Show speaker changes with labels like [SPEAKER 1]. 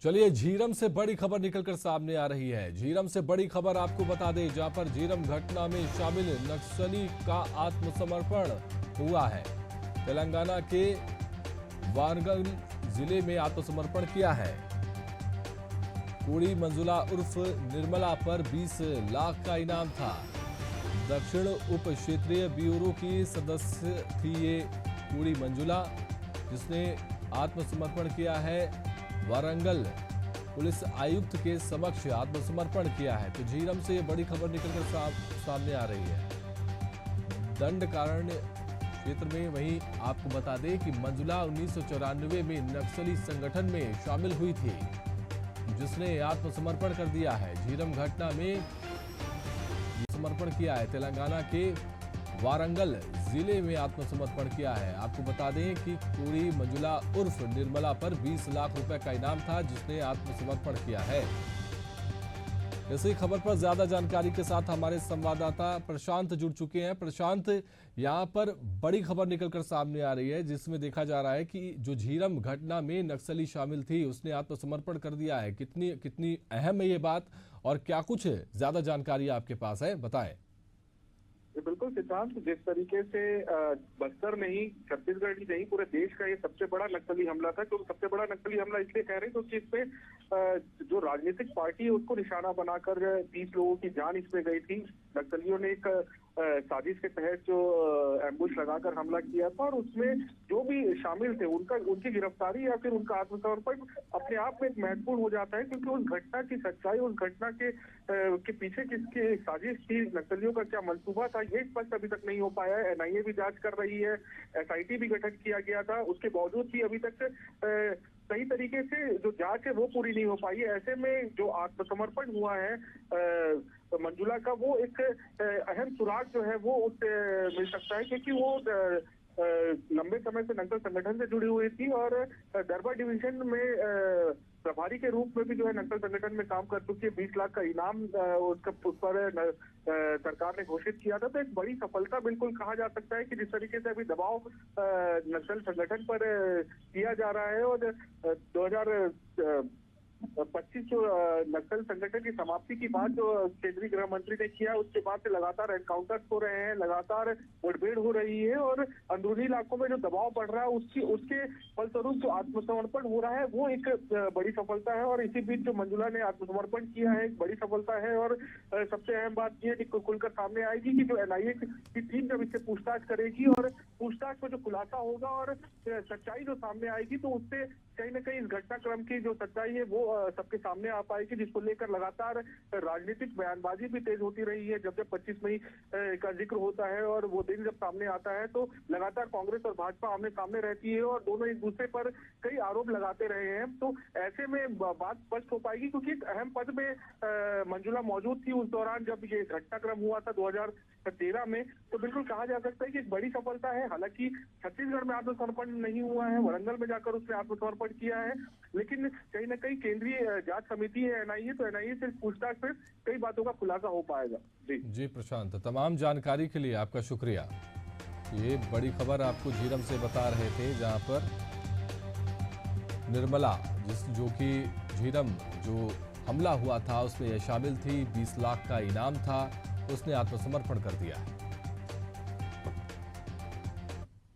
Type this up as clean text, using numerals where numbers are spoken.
[SPEAKER 1] चलिए झीरम से बड़ी खबर निकलकर सामने आ रही है। झीरम से बड़ी खबर आपको बता दें, जहां पर झीरम घटना में शामिल नक्सली का आत्मसमर्पण हुआ है। तेलंगाना के वारंगल जिले में आत्मसमर्पण किया है। कूड़ी मंजुला उर्फ निर्मला पर 20 लाख का इनाम था। दक्षिण उप क्षेत्रीय ब्यूरो की सदस्य थी ये कूड़ी मंजुला, जिसने आत्मसमर्पण किया है। वारंगल पुलिस आयुक्त के समक्ष आत्मसमर्पण किया है। तो झीरम से ये बड़ी खबर निकलकर सामने आ रही है। दंडकारण्य क्षेत्र में वहीं आपको बता दें कि मंजुला 1994 में नक्सली संगठन में शामिल हुई थी, जिसने आत्मसमर्पण कर दिया है। झीरम घटना में समर्पण किया है। तेलंगाना के वारंगल जिले में आत्मसमर्पण किया है। आपको बता दें कि कूड़ी मंजुला उर्फ निर्मला पर 20 लाख रुपए का इनाम था, जिसने आत्मसमर्पण किया है। इसी खबर पर ज्यादा जानकारी के साथ हमारे संवाददाता प्रशांत जुड़ चुके हैं। प्रशांत, यहां पर बड़ी खबर निकलकर सामने आ रही है, जिसमें देखा जा रहा है कि जो झीरम घटना में नक्सली शामिल थी, उसने आत्मसमर्पण कर दिया है। कितनी अहम है ये बात, और क्या कुछ ज्यादा जानकारी आपके पास है, बताएं।
[SPEAKER 2] बिल्कुल सिद्धांत, जिस तरीके से बस्तर नहीं, छत्तीसगढ़ ही नहीं, पूरे देश का ये सबसे बड़ा नक्सली हमला था। क्योंकि सबसे बड़ा नक्सली हमला इसलिए कह रहे हैं क्योंकि इसमें जो राजनीतिक पार्टी है उसको निशाना बनाकर 30 लोगों की जान इसमें गई थी। नक्सलियों ने एक साजिश के तहत जो एम्बुश लगाकर हमला किया था, और उसमें जो भी शामिल थे उनकी गिरफ्तारी या फिर उनका आत्मसमर्पण अपने आप में एक महत्वपूर्ण हो जाता है। क्योंकि उस घटना की सच्चाई, उस घटना के पीछे किसकी साजिश थी, नक्सलियों का क्या मंसूबा था, ये स्पष्ट अभी तक नहीं हो पाया है। एनआईए भी जांच कर रही है, एसआईटी भी गठन किया गया था, उसके बावजूद भी अभी तक सही तरीके से जो जांच है वो पूरी नहीं हो पाई है। ऐसे में जो आत्मसमर्पण हुआ है मंजुला का, वो एक अहम सुराग जो है वो उससे मिल सकता है। क्योंकि वो लंबे समय से नक्सल संगठन से जुड़ी हुई थी और दरबा डिवीजन में प्रभारी के रूप में भी जो है नक्सल संगठन में काम कर चुकी है। 20 लाख का इनाम उसका उस पर सरकार ने घोषित किया था। तो एक बड़ी सफलता बिल्कुल कहा जा सकता है कि जिस तरीके से अभी दबाव नक्सल संगठन पर किया जा रहा है, और 2025 जो नक्सल संगठन की समाप्ति की बात जो केंद्रीय गृह मंत्री ने किया, उसके बाद से लगातार एनकाउंटर्स हो रहे हैं, लगातार मुठभेड़ हो रही है, और अंदरूनी इलाकों में जो दबाव बढ़ रहा है उसके फलस्वरूप जो आत्मसमर्पण हो रहा है वो एक बड़ी सफलता है। और इसी बीच जो मंजुला ने आत्मसमर्पण किया है, एक बड़ी सफलता है। और सबसे अहम बात यह है कि खुलकर सामने आएगी कि जो एनआईए की टीम जब इससे पूछताछ करेगी और पूछताछ में जो खुलासा होगा और सच्चाई जो सामने आएगी, तो उससे कहीं ना कहीं इस घटनाक्रम की जो सच्चाई है वो सबके सामने आ पाएगी, जिसको लेकर लगातार राजनीतिक बयानबाजी भी तेज होती रही है। जब 25 मई का जिक्र होता है और वो दिन जब सामने आता है, तो लगातार कांग्रेस और भाजपा आमने सामने रहती है और दोनों एक दूसरे पर कई आरोप लगाते रहे हैं। तो ऐसे में बात स्पष्ट हो पाएगी, क्योंकि एक अहम पद में मंजुला मौजूद थी उस दौरान जब ये घटनाक्रम हुआ था 2013 में। तो बिल्कुल कहा जा सकता है कि एक बड़ी सफलता है। हालांकि छत्तीसगढ़ में आत्मसमर्पण नहीं हुआ है, वारंगल में जाकर उसने आत्मसमर्पण किया है, लेकिन कहीं ना कहीं केंद्रीय जांच समिति है एनआईए, तो एनआईए से पूछताछ में कई बातों का खुलासा हो पाएगा।
[SPEAKER 1] जी प्रशांत, तमाम जानकारी के लिए आपका शुक्रिया। ये बड़ी खबर आपको झीरम से बता रहे थे, जहां पर निर्मला जो कि झीरम जो हमला हुआ था उसमें यह शामिल थी। 20 लाख का इनाम था, उसने आत्मसमर्पण कर दिया है।